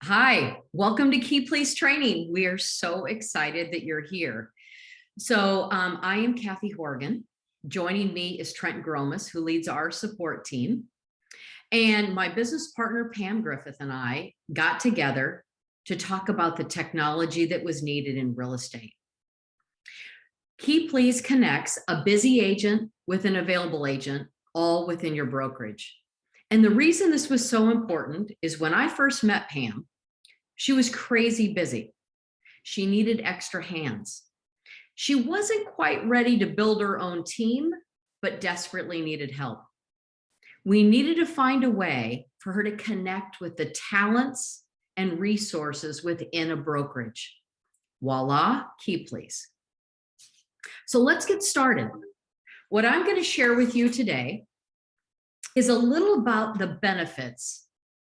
Hi, welcome to KeyPleaz Training. We are so excited that you're here. I am Kathy Horgan. Joining me is Trent Gromas, who leads our support team. And my business partner, Pam Griffith, and I got together to talk about the technology that was needed in real estate. KeyPleaz connects a busy agent with an available agent, all within your brokerage. And the reason this was so important is when I first met Pam, she was crazy busy. She needed extra hands. She wasn't quite ready to build her own team, but desperately needed help. We needed to find a way for her to connect with the talents and resources within a brokerage. Voila, KeyPleaz. So let's get started. What I'm going to share with you today is a little about the benefits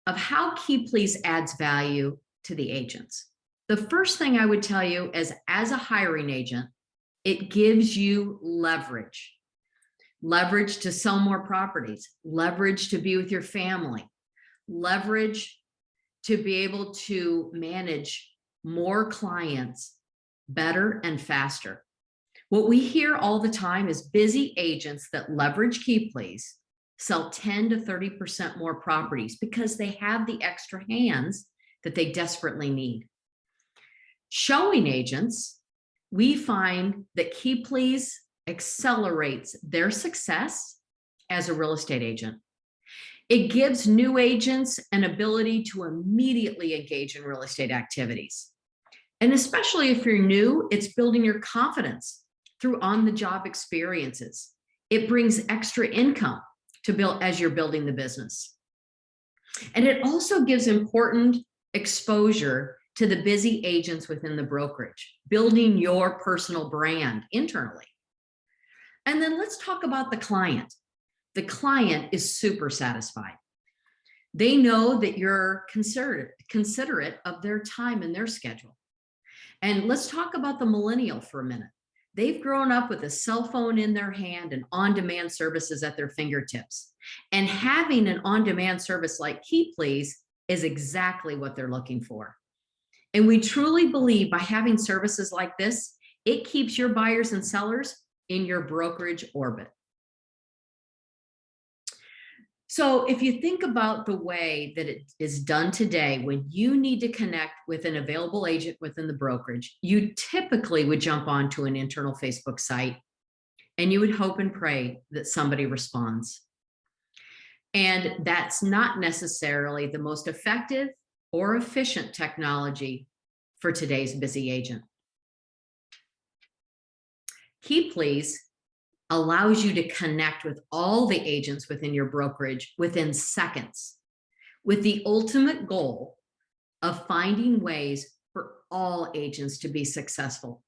of how KeyPleaz adds value to the agents. The first thing I would tell you is, as a hiring agent, it gives you leverage. Leverage to sell more properties, leverage to be with your family, leverage to be able to manage more clients better and faster. What we hear all the time is busy agents that leverage KeyPleaz sell 10 to 30% more properties because they have the extra hands that they desperately need. Showing agents, we find that KeyPleaz accelerates their success as a real estate agent. It gives new agents an ability to immediately engage in real estate activities. And especially if you're new, it's building your confidence through on-the-job experiences. It brings extra income to build as you're building the business. And it also gives important exposure to the busy agents within the brokerage, building your personal brand internally. And then let's talk about the client. The client is super satisfied. They know that you're considerate of their time and their schedule. And let's talk about the millennial for a minute. They've grown up with a cell phone in their hand and on-demand services at their fingertips. And having an on-demand service like KeyPleaz is exactly what they're looking for. And we truly believe by having services like this, it keeps your buyers and sellers in your brokerage orbit. So if you think about the way that it is done today, when you need to connect with an available agent within the brokerage, you typically would jump onto an internal Facebook site and you would hope and pray that somebody responds. And that's not necessarily the most effective or efficient technology for today's busy agent. KeyPleaz allows you to connect with all the agents within your brokerage within seconds, with the ultimate goal of finding ways for all agents to be successful.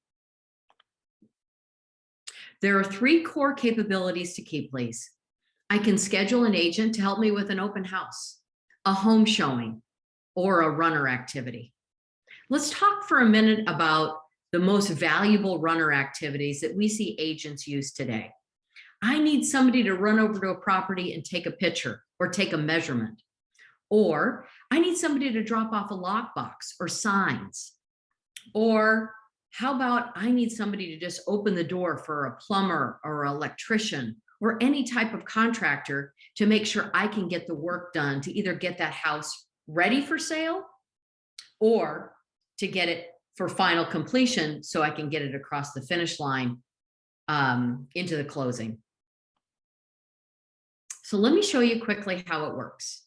There are 3 core capabilities to KeyPleaz. I can schedule an agent to help me with an open house, a home showing, or a runner activity. Let's talk for a minute about the most valuable runner activities that we see agents use today. I need somebody to run over to a property and take a picture or take a measurement. Or I need somebody to drop off a lockbox or signs. Or how about I need somebody to just open the door for a plumber or an electrician or any type of contractor to make sure I can get the work done to either get that house ready for sale or to get it for final completion so I can get it across the finish line into the closing. So let me show you quickly how it works.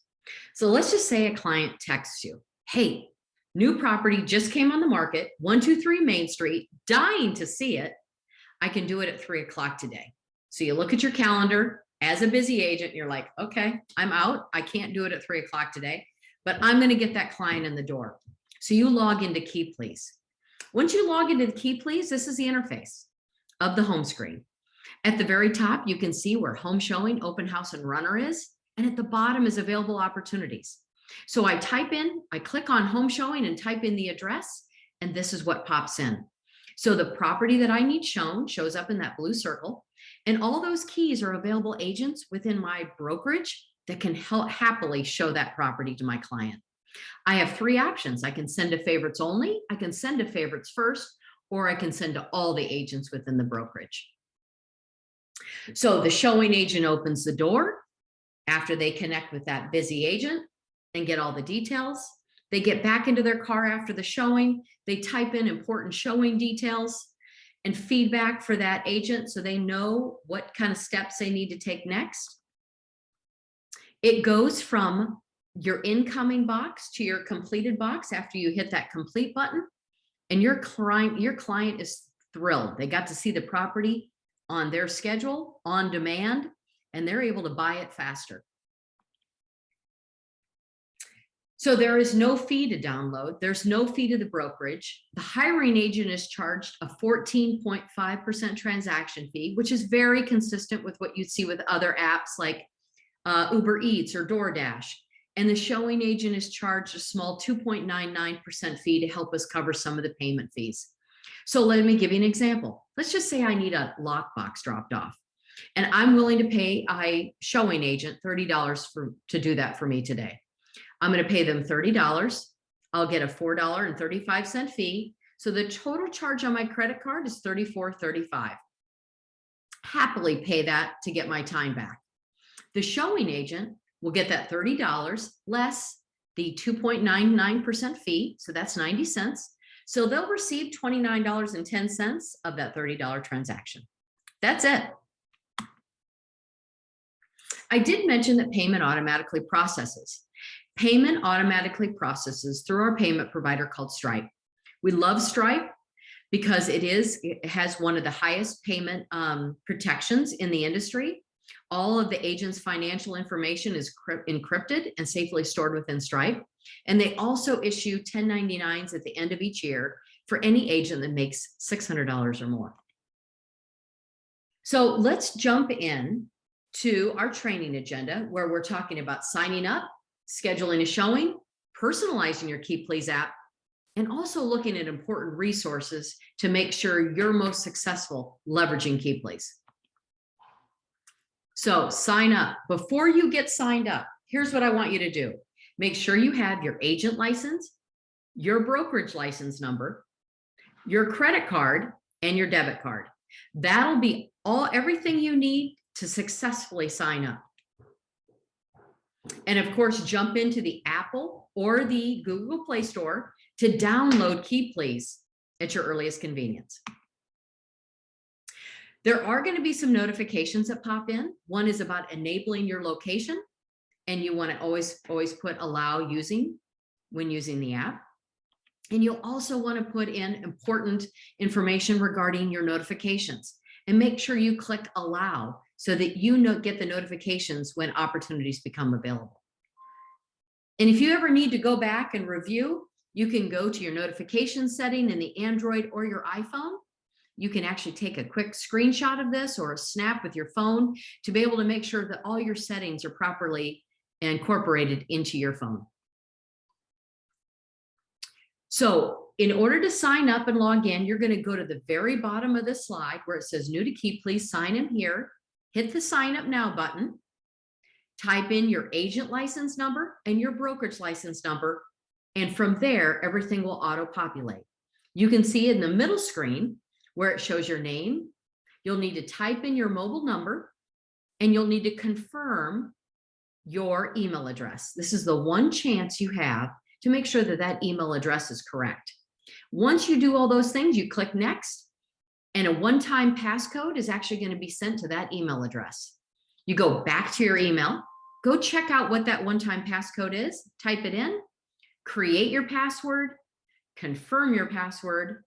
So let's just say a client texts you, hey, new property just came on the market, 123 Main Street, dying to see it. I can do it at 3 o'clock today. So you look at your calendar as a busy agent, you're like, okay, I'm out. I can't do it at 3 o'clock today, but I'm going to get that client in the door. So you log into KeyPleaz. Once you log into the KeyPleaz, this is the interface of the home screen. At the very top, you can see where home showing, open house, and runner is. And at the bottom is available opportunities. So I click on home showing and type in the address, and this is what pops in. So the property that I need shown shows up in that blue circle. And all those keys are available agents within my brokerage that can happily show that property to my client. I have three options. I can send to favorites only, I can send to favorites first, or I can send to all the agents within the brokerage. So the showing agent opens the door after they connect with that busy agent and get all the details. They get back into their car after the showing. They type in important showing details and feedback for that agent so they know what kind of steps they need to take next. It goes from your incoming box to your completed box after you hit that complete button, and your client is thrilled. They got to see the property on their schedule, on demand, and they're able to buy it faster. So there is no fee to download. There's no fee to the brokerage. The hiring agent is charged a 14.5% transaction fee, which is very consistent with what you'd see with other apps like Uber Eats or DoorDash. And the showing agent is charged a small 2.99% fee to help us cover some of the payment fees. So let me give you an example. Let's just say I need a lockbox dropped off, and I'm willing to pay a showing agent $30 to do that for me today. I'm going to pay them $30. I'll get a $4.35 fee. So the total charge on my credit card is $34.35. Happily pay that to get my time back. The showing agent will get that $30 less the 2.99% fee. So that's 90 cents. So they'll receive $29.10 of that $30 transaction. That's it. I did mention that payment automatically processes. Payment automatically processes through our payment provider called Stripe. We love Stripe because it has one of the highest payment protections in the industry. All of the agent's financial information is encrypted and safely stored within Stripe. And they also issue 1099s at the end of each year for any agent that makes $600 or more. So let's jump in to our training agenda, where we're talking about signing up, scheduling a showing, personalizing your KeyPleaz app, and also looking at important resources to make sure you're most successful leveraging KeyPleaz. So sign up. Before you get signed up, here's what I want you to do. Make sure you have your agent license, your brokerage license number, your credit card, and your debit card. That'll be everything you need to successfully sign up. And of course, jump into the Apple or the Google Play Store to download KeyPleaz at your earliest convenience. There are going to be some notifications that pop in. One is about enabling your location, and you want to always put allow using when using the app. And you'll also want to put in important information regarding your notifications, and make sure you click allow so that you get the notifications when opportunities become available. And if you ever need to go back and review, you can go to your notification setting in the Android or your iPhone. You can actually take a quick screenshot of this or a snap with your phone to be able to make sure that all your settings are properly incorporated into your phone. So in order to sign up and log in, you're going to go to the very bottom of this slide where it says new to KeyPleaz, sign in here, hit the sign up now button, type in your agent license number and your brokerage license number, and from there, everything will auto-populate. You can see in the middle screen where it shows your name, you'll need to type in your mobile number, and you'll need to confirm your email address. This is the one chance you have to make sure that that email address is correct. Once you do all those things, you click next, and a one-time passcode is actually going to be sent to that email address. You go back to your email, go check out what that one-time passcode is, type it in, create your password, confirm your password,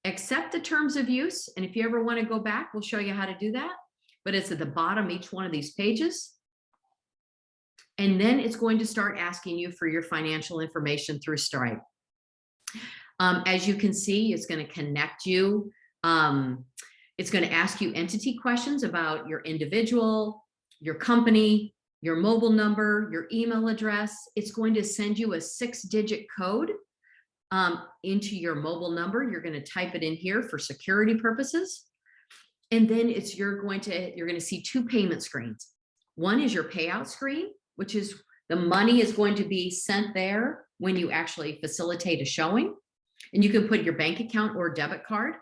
accept the terms of use. And if you ever want to go back, we'll show you how to do that. But it's at the bottom of each one of these pages. And then it's going to start asking you for your financial information through Stripe. As you can see, it's going to connect you. It's going to ask you entity questions about your individual, your company, your mobile number, your email address. It's going to send you a 6-digit code into your mobile number. You're going to type it in here for security purposes. And then you're going to see two payment screens. One is your payout screen, which is The money is going to be sent there when you actually facilitate a showing, and you can put your bank account or debit card.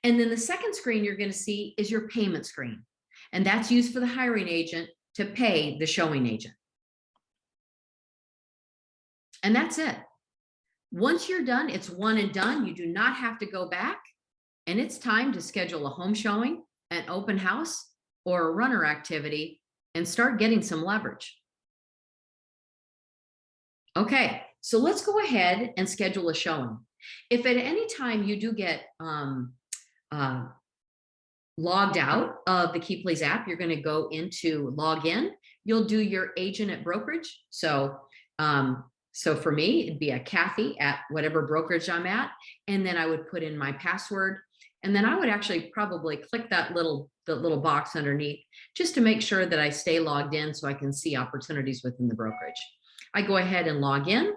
And then the second screen you're going to see is your payment screen. And that's used for the hiring agent to pay the showing agent. And that's it. Once you're done, it's one and done. You do not have to go back. And it's time to schedule a home showing, an open house, or a runner activity and start getting some leverage. Okay, so let's go ahead and schedule a showing. If at any time you do get logged out of the KeyPleaz app, you're going to go into login. You'll do your agent at brokerage. So for me, it'd be a Kathy at whatever brokerage I'm at. And then I would put in my password. And then I would actually probably click the little box underneath just to make sure that I stay logged in so I can see opportunities within the brokerage. I go ahead and log in.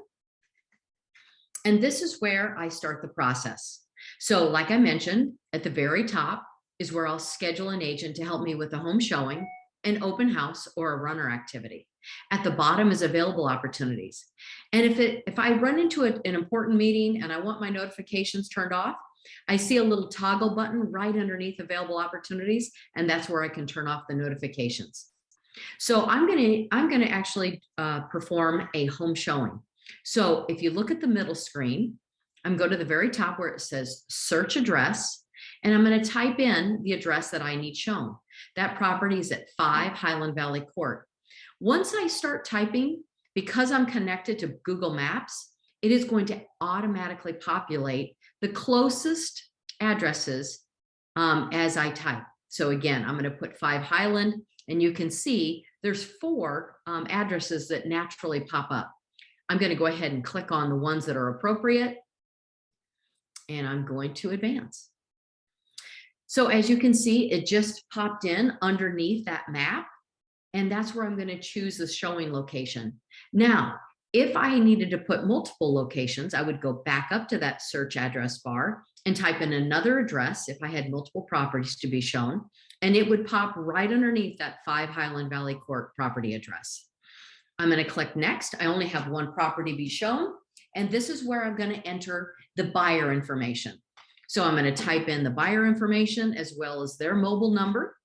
And this is where I start the process. So like I mentioned, at the very top is where I'll schedule an agent to help me with a home showing, an open house, or a runner activity. At the bottom is available opportunities. And if I run into an important meeting and I want my notifications turned off, I see a little toggle button right underneath available opportunities, and that's where I can turn off the notifications. So I'm gonna actually perform a home showing. So if you look at the middle screen, I'm going to the very top where it says search address, and I'm going to type in the address that I need shown. That property is at 5 Highland Valley Court. Once I start typing, because I'm connected to Google Maps, it is going to automatically populate the closest addresses as I type. So again, I'm going to put 5 Highland, and you can see there's 4 addresses that naturally pop up. I'm going to go ahead and click on the ones that are appropriate, and I'm going to advance. So as you can see, it just popped in underneath that map, and that's where I'm going to choose the showing location. Now, if I needed to put multiple locations, I would go back up to that search address bar and type in another address if I had multiple properties to be shown, and it would pop right underneath that 5 Highland Valley Court property address. I'm going to click next. I only have one property to be shown, and this is where I'm going to enter the buyer information. So I'm going to type in the buyer information as well as their mobile number.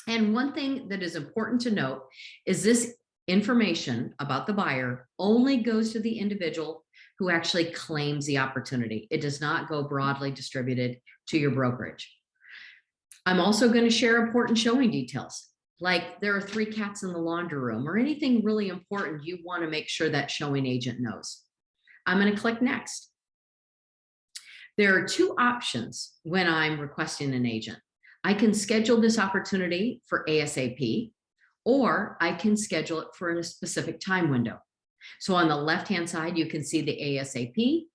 And one thing that is important to note is this information about the buyer only goes to the individual who actually claims the opportunity. It does not go broadly distributed to your brokerage. I'm also going to share important showing details, like there are 3 cats in the laundry room, or anything really important you want to make sure that showing agent knows. I'm going to click next. There are 2 options when I'm requesting an agent. I can schedule this opportunity for ASAP, or I can schedule it for a specific time window. So on the left-hand side, you can see the ASAP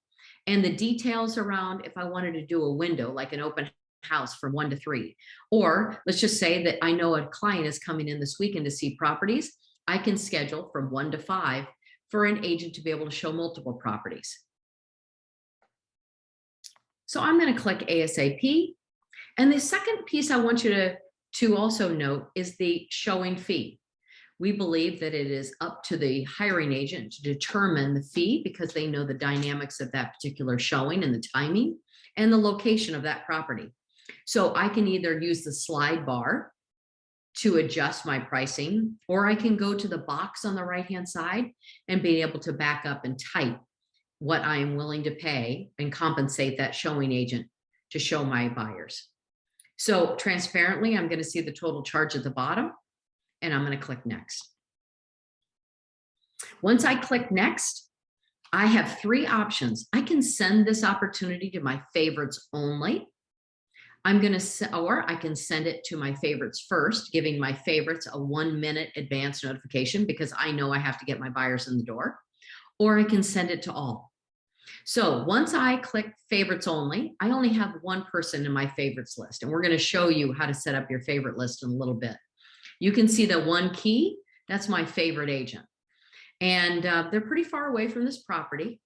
and the details around if I wanted to do a window, like an open house from 1 to 3, or let's just say that I know a client is coming in this weekend to see properties. I can schedule from 1 to 5 for an agent to be able to show multiple properties. So I'm going to click ASAP. And the second piece I want you to also note is the showing fee. We believe that it is up to the hiring agent to determine the fee because they know the dynamics of that particular showing and the timing and the location of that property. So I can either use the slide bar to adjust my pricing, or I can go to the box on the right-hand side and be able to back up and type what I am willing to pay and compensate that showing agent to show my buyers. So transparently, I'm going to see the total charge at the bottom, and I'm going to click next. Once I click next, I have 3 options. I can send this opportunity to my favorites only. Or I can send it to my favorites first, giving my favorites a 1-minute advance notification because I know I have to get my buyers in the door, or I can send it to all. So once I click favorites only, I only have 1 person in my favorites list, and we're going to show you how to set up your favorite list in a little bit. You can see the 1 key, that's my favorite agent. And they're pretty far away from this property.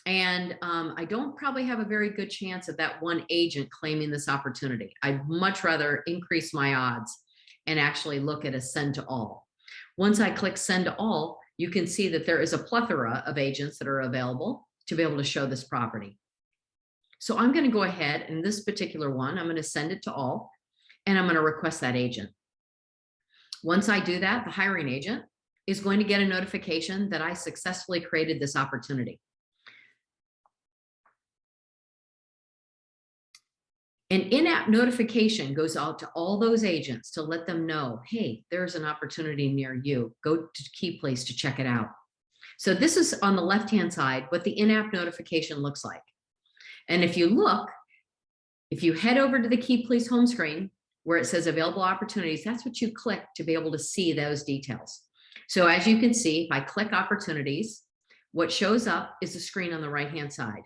And I don't probably have a very good chance of that 1 agent claiming this opportunity. I'd much rather increase my odds and actually look at a send to all. Once I click send to all, you can see that there is a plethora of agents that are available to be able to show this property. So I'm going to go ahead, and this particular one, I'm going to send it to all, and I'm going to request that agent. Once I do that, the hiring agent is going to get a notification that I successfully created this opportunity. An in-app notification goes out to all those agents to let them know, hey, there's an opportunity near you. Go to KeyPleaz to check it out. So this is on the left-hand side what the in-app notification looks like. And if you look, if you head over to the KeyPleaz home screen where it says available opportunities, that's what you click to be able to see those details. So as you can see, if I click opportunities, what shows up is the screen on the right-hand side.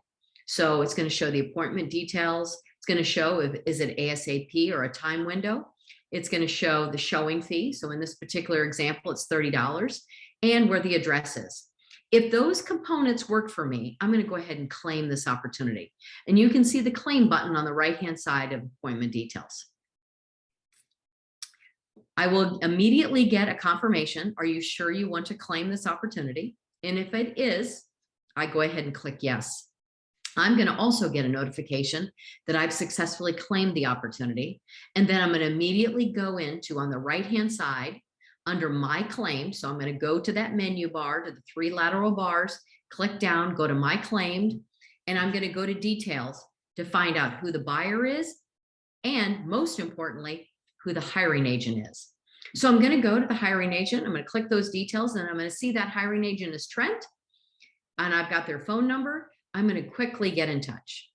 So it's going to show the appointment details. It's going to show if is it ASAP or a time window. It's going to show the showing fee. So in this particular example, it's $30, and where the address is. If those components work for me, I'm going to go ahead and claim this opportunity. And you can see the claim button on the right-hand side of appointment details. I will immediately get a confirmation. Are you sure you want to claim this opportunity? And if it is, I go ahead and click yes. I'm going to also get a notification that I've successfully claimed the opportunity. And then I'm going to immediately go into on the right-hand side under my claim. So I'm going to go to that menu bar, to the 3 lateral bars, click down, go to my claimed, and I'm going to go to details to find out who the buyer is, and most importantly, who the hiring agent is. So I'm going to go to the hiring agent. I'm going to click those details, and I'm going to see that hiring agent is Trent, and I've got their phone number. I'm going to quickly get in touch.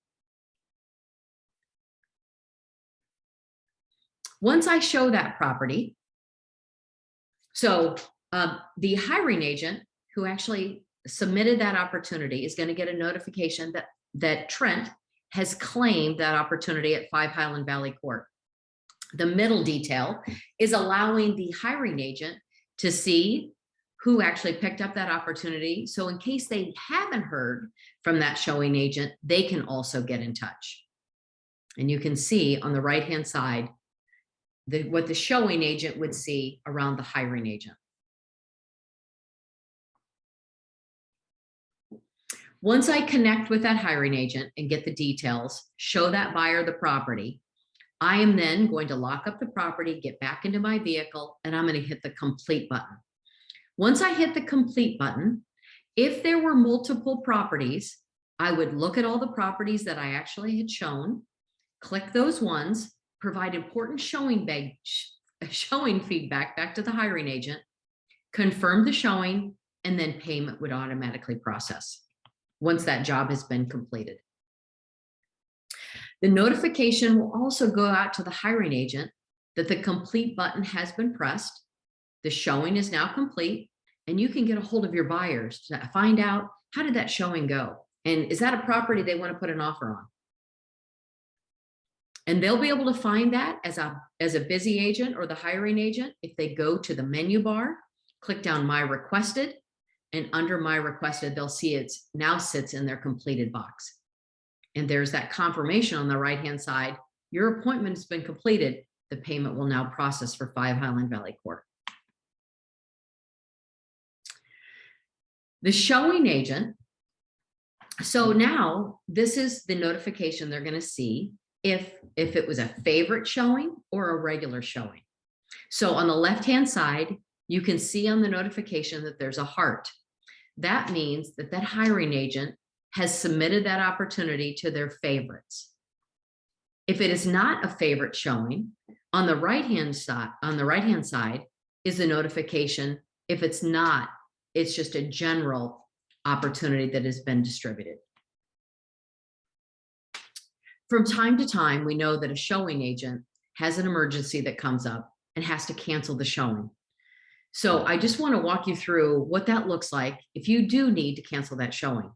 Once I show that property, so the hiring agent who actually submitted that opportunity is going to get a notification that Trent has claimed that opportunity at 5 Highland Valley Court. The middle detail is allowing the hiring agent to see who actually picked up that opportunity. So in case they haven't heard from that showing agent, they can also get in touch. And you can see on the right-hand side what the showing agent would see around the hiring agent. Once I connect with that hiring agent and get the details, show that buyer the property, I am then going to lock up the property, get back into my vehicle, and I'm going to hit the complete button. Once I hit the complete button, if there were multiple properties, I would look at all the properties that I actually had shown, click those ones, provide important showing feedback back to the hiring agent, confirm the showing, and then payment would automatically process once that job has been completed. The notification will also go out to the hiring agent that the complete button has been pressed, the showing is now complete, and you can get a hold of your buyers to find out how did that showing go, and is that a property they want to put an offer on. And they'll be able to find that as a busy agent or the hiring agent if they go to the menu bar, click down My Requested, and under My Requested, they'll see it now sits in their completed box. And there's that confirmation on the right-hand side. Your appointment has been completed. The payment will now process for 5 Highland Valley Court. The showing agent. So now this is the notification they're going to see if it was a favorite showing or a regular showing. So on the left-hand side, you can see on the notification that there's a heart. That means that that hiring agent has submitted that opportunity to their favorites. If it is not a favorite showing, on the right-hand side is the notification. If it's not, it's just a general opportunity that has been distributed. From time to time, we know that a showing agent has an emergency that comes up and has to cancel the showing. So I just want to walk you through what that looks like if you do need to cancel that showing.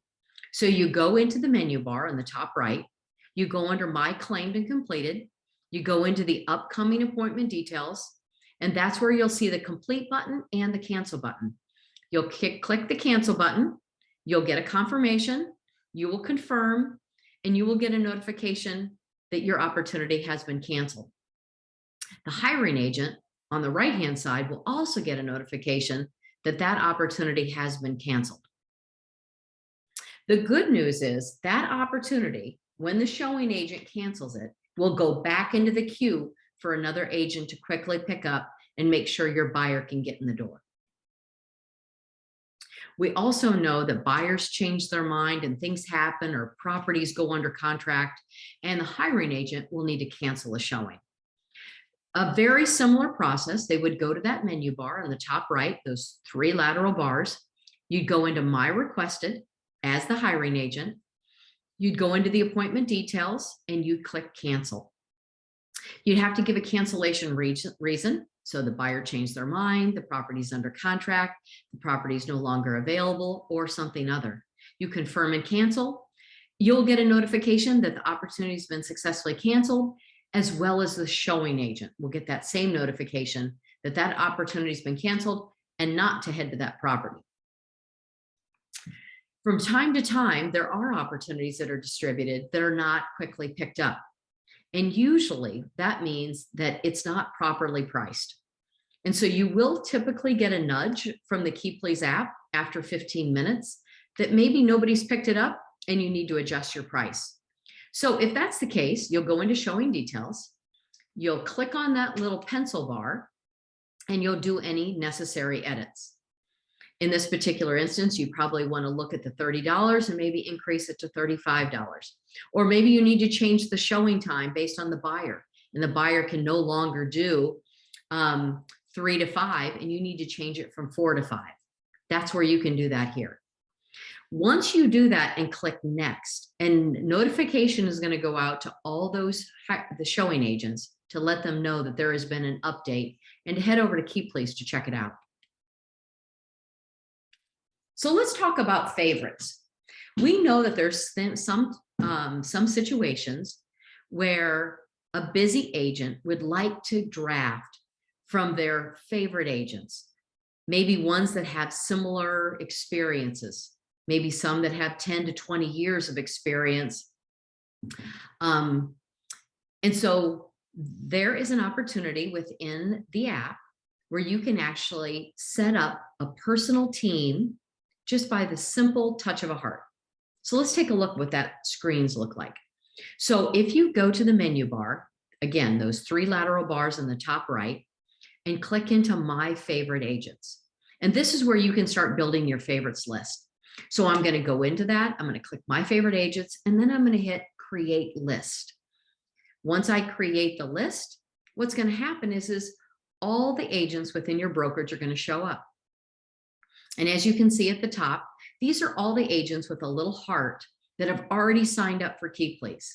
So you go into the menu bar on the top right, you go under My Claimed and Completed, you go into the upcoming appointment details, and that's where you'll see the complete button and the cancel button. You'll click the cancel button, you'll get a confirmation, you will confirm, and you will get a notification that your opportunity has been canceled. The hiring agent on the right-hand side will also get a notification that that opportunity has been canceled. The good news is that opportunity, when the showing agent cancels it, will go back into the queue for another agent to quickly pick up and make sure your buyer can get in the door. We also know that buyers change their mind and things happen, or properties go under contract, and the hiring agent will need to cancel a showing. A very similar process, they would go to that menu bar on the top right, those 3 lateral bars. You'd go into My Requested as the hiring agent. You'd go into the appointment details and you'd click Cancel. You'd have to give a cancellation reason. So the buyer changed their mind, the property's under contract, the property is no longer available, or something other. You confirm and cancel. You'll get a notification that the opportunity has been successfully canceled, as well as the showing agent will get that same notification that that opportunity has been canceled and not to head to that property. From time to time, there are opportunities that are distributed that are not quickly picked up. And usually that means that it's not properly priced. And so you will typically get a nudge from the KeyPleaz app after 15 minutes that maybe nobody's picked it up and you need to adjust your price. So if that's the case, you'll go into showing details, you'll click on that little pencil bar, and you'll do any necessary edits. In this particular instance, you probably want to look at the $30 and maybe increase it to $35. Or maybe you need to change the showing time based on the buyer, and the buyer can no longer do 3 to 5, and you need to change it from 4 to 5. That's where you can do that here. Once you do that and click Next, and notification is going to go out to all those the showing agents to let them know that there has been an update, and to head over to KeyPleaz to check it out. So let's talk about favorites. We know that there's some situations where a busy agent would like to draft from their favorite agents, maybe ones that have similar experiences, maybe some that have 10 to 20 years of experience. And so there is an opportunity within the app where you can actually set up a personal team just by the simple touch of a heart. So let's take a look what that screens look like. So if you go to the menu bar, again, those 3 lateral bars in the top right, and click into My Favorite Agents. And this is where you can start building your favorites list. So I'm going to go into that. I'm going to click My Favorite Agents, and then I'm going to hit Create List. Once I create the list, what's going to happen is all the agents within your brokerage are going to show up. And as you can see at the top, these are all the agents with a little heart that have already signed up for KeyPleaz.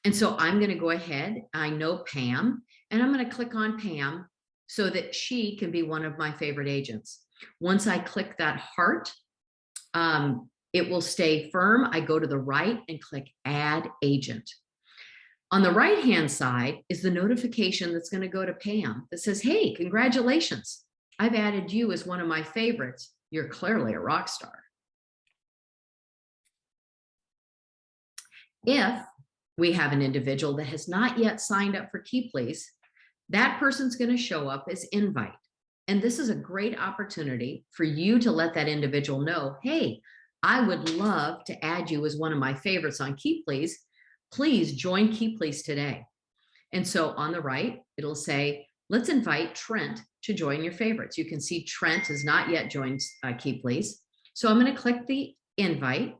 And so I'm going to go ahead. I know Pam, and I'm going to click on Pam so that she can be one of my favorite agents. Once I click that heart, it will stay firm. I go to the right and click Add Agent. On the right-hand side is the notification that's going to go to Pam that says, hey, congratulations. I've added you as one of my favorites. You're clearly a rock star. If we have an individual that has not yet signed up for KeyPleaz, that person's going to show up as invite. And this is a great opportunity for you to let that individual know, hey, I would love to add you as one of my favorites on KeyPleaz. Please join KeyPleaz today. And so on the right, it'll say, let's invite Trent to join your favorites. You can see Trent has not yet joined KeyPleaz. So I'm going to click the invite,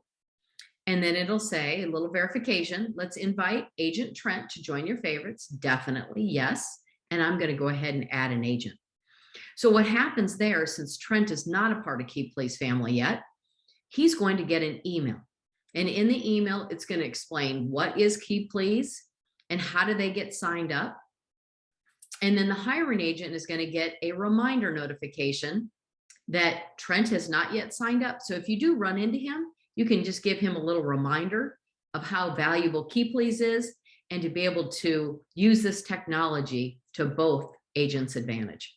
and then it'll say a little verification. Let's invite Agent Trent to join your favorites. Definitely yes. And I'm going to go ahead and add an agent. So what happens there, since Trent is not a part of KeyPleaz family yet, he's going to get an email. And in the email, it's going to explain what is KeyPleaz and how do they get signed up. And then the hiring agent is going to get a reminder notification that Trent has not yet signed up. So if you do run into him, you can just give him a little reminder of how valuable KeyPleaz is and to be able to use this technology to both agents' advantage.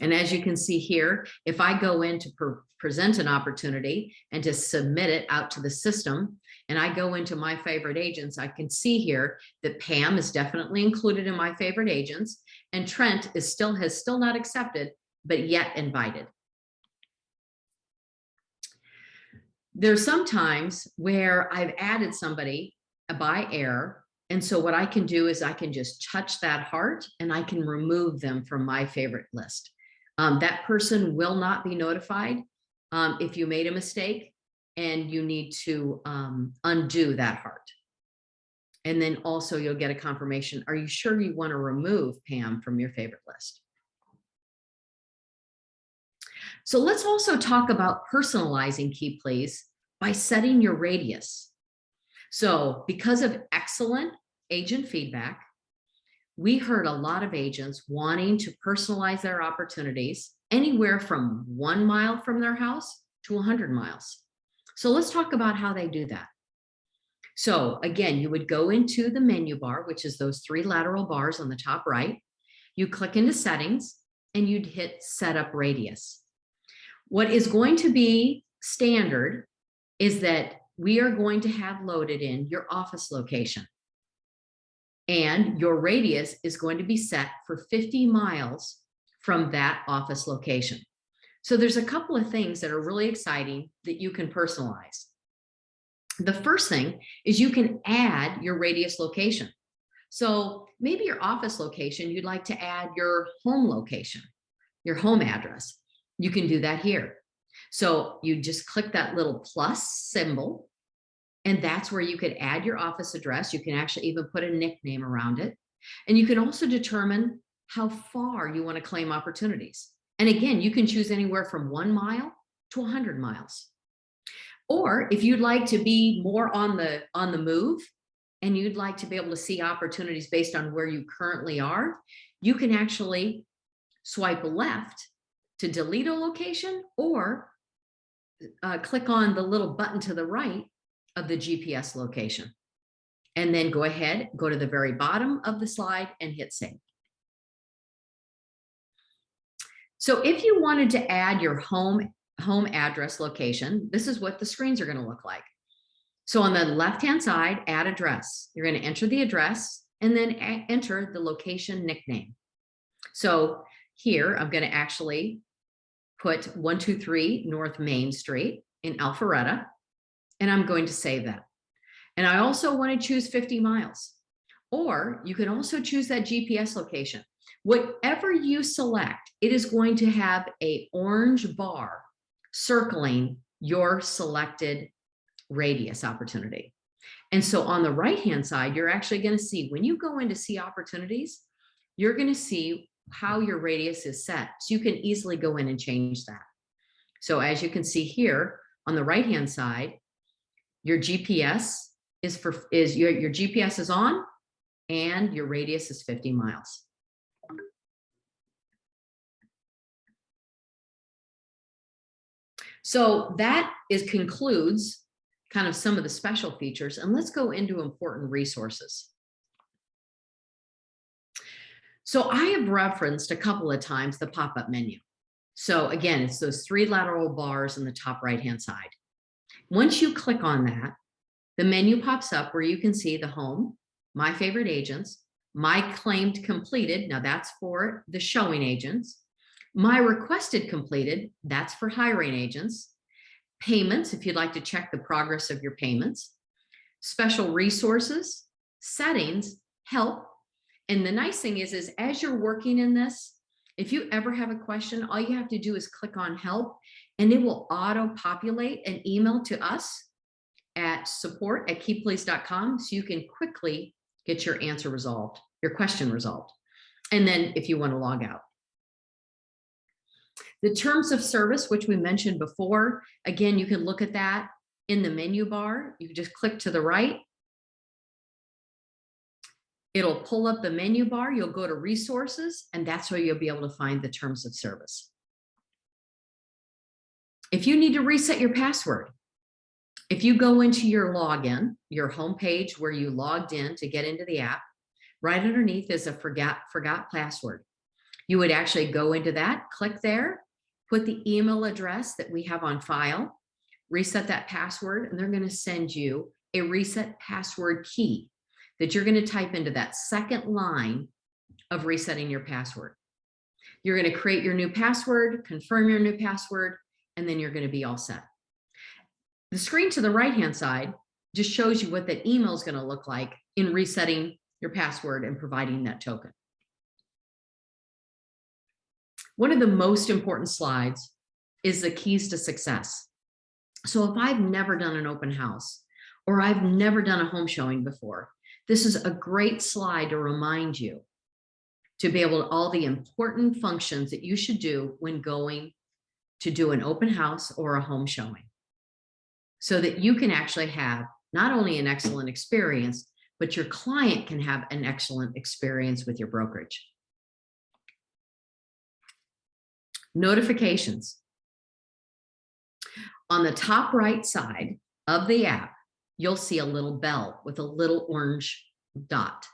And as you can see here, if I go in to present an opportunity and to submit it out to the system, and I go into my favorite agents, I can see here that Pam is definitely included in my favorite agents, and Trent has still not accepted, but yet invited. There's some times where I've added somebody by error. And so what I can do is I can just touch that heart and I can remove them from my favorite list. That person will not be notified if you made a mistake, and you need to undo that heart. And then also you'll get a confirmation. Are you sure you want to remove Pam from your favorite list? So let's also talk about personalizing KeyPleaz by setting your radius. So because of excellent agent feedback, we heard a lot of agents wanting to personalize their opportunities anywhere from 1 mile from their house to 100 miles. So let's talk about how they do that. So again, you would go into the menu bar, which is those 3 lateral bars on the top right. You click into settings and you'd hit set up radius. What is going to be standard is that we are going to have loaded in your office location. And your radius is going to be set for 50 miles from that office location. So there's a couple of things that are really exciting that you can personalize. The first thing is you can add your radius location. So maybe your office location, you'd like to add your home location, your home address. You can do that here. So you just click that little plus symbol, and that's where you could add your office address. You can actually even put a nickname around it. And you can also determine how far you want to claim opportunities. And again, you can choose anywhere from 1 mile to 100 miles. Or if you'd like to be more on the move and you'd like to be able to see opportunities based on where you currently are, you can actually swipe left to delete a location, or click on the little button to the right of the GPS location. And then go ahead, go to the very bottom of the slide and hit save. So if you wanted to add your home address location, this is what the screens are going to look like. So on the left-hand side, add address. You're going to enter the address and then enter the location nickname. So here, I'm going to actually put 123 North Main Street in Alpharetta, and I'm going to save that. And I also want to choose 50 miles, or you can also choose that GPS location. Whatever you select, it is going to have an orange bar circling your selected radius opportunity. And so on the right-hand side, you're actually going to see, when you go in to see opportunities, you're going to see how your radius is set. So you can easily go in and change that. So as you can see here on the right-hand side, your GPS your GPS is on and your radius is 50 miles. So that concludes kind of some of the special features, and let's go into important resources. So I have referenced a couple of times the pop-up menu. So again, it's those 3 lateral bars on the top right-hand side. Once you click on that, the menu pops up where you can see the home, my favorite agents, my claimed completed, now that's for the showing agents, my requested completed, that's for hiring agents, payments, if you'd like to check the progress of your payments, special resources, settings, help. And the nice thing is as you're working in this, if you ever have a question, all you have to do is click on help, and it will auto-populate an email to us at support@keypleaz.com, so you can quickly get your answer resolved, your question resolved. And then if you want to log out. The terms of service, which we mentioned before, again, you can look at that in the menu bar. You just click to the right. It'll pull up the menu bar. You'll go to resources, and that's where you'll be able to find the terms of service. If you need to reset your password, if you go into your login, your home page where you logged in to get into the app, right underneath is a forgot password. You would actually go into that, click there, put the email address that we have on file, reset that password, and they're going to send you a reset password key that you're going to type into that second line of resetting your password. You're going to create your new password, confirm your new password, and then you're going to be all set. The screen to the right-hand side just shows you what that email is going to look like in resetting your password and providing that token. One of the most important slides is the keys to success. So if I've never done an open house or I've never done a home showing before, this is a great slide to remind you to be able to all the important functions that you should do when going to do an open house or a home showing, so that you can actually have not only an excellent experience, but your client can have an excellent experience with your brokerage. Notifications. On the top right side of the app, you'll see a little bell with a little orange dot.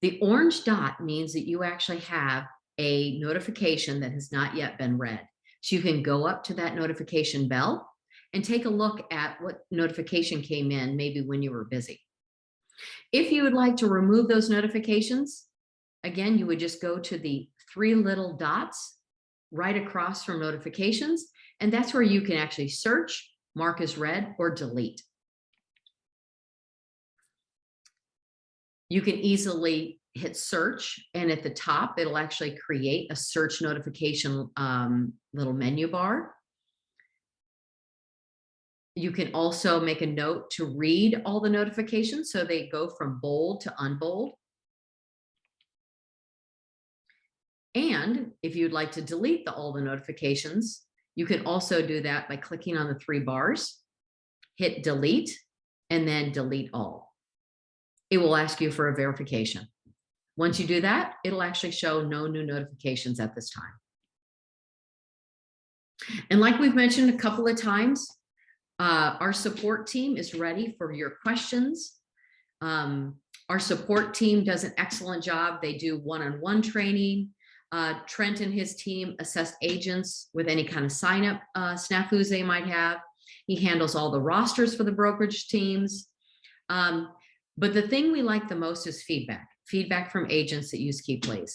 The orange dot means that you actually have a notification that has not yet been read. So you can go up to that notification bell and take a look at what notification came in, maybe when you were busy. If you would like to remove those notifications, again, you would just go to the three little dots right across from notifications, and that's where you can actually search, mark as read, or delete. You can easily hit search, and at the top, it'll actually create a search notification little menu bar. You can also make a note to read all the notifications so they go from bold to unbold. And if you'd like to delete all the notifications, you can also do that by clicking on the three bars, hit delete, and then delete all. It will ask you for a verification. Once you do that, it'll actually show no new notifications at this time. And like we've mentioned a couple of times, our support team is ready for your questions. Our support team does an excellent job. They do one-on-one training. Trent and his team assess agents with any kind of sign-up snafus they might have. He handles all the rosters for the brokerage teams. But the thing we like the most is feedback from agents that use KeyPleaz.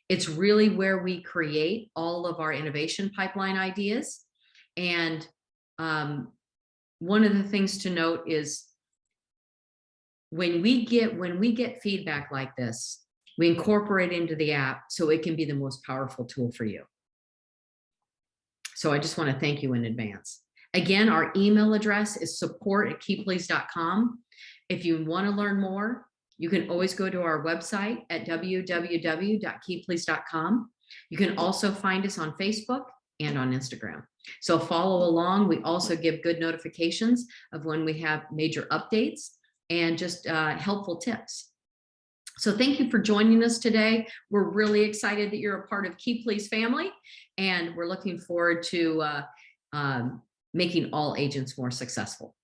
It's really where we create all of our innovation pipeline ideas. And one of the things to note is when we get feedback like this, we incorporate it into the app so it can be the most powerful tool for you. So I just want to thank you in advance. Again, our email address is support@keypleaz.com. If you want to learn more, you can always go to our website at www.keypleaz.com. You can also find us on Facebook and on Instagram. So follow along. We also give good notifications of when we have major updates and just helpful tips. So thank you for joining us today. We're really excited that you're a part of KeyPleaz family, and we're looking forward to making all agents more successful.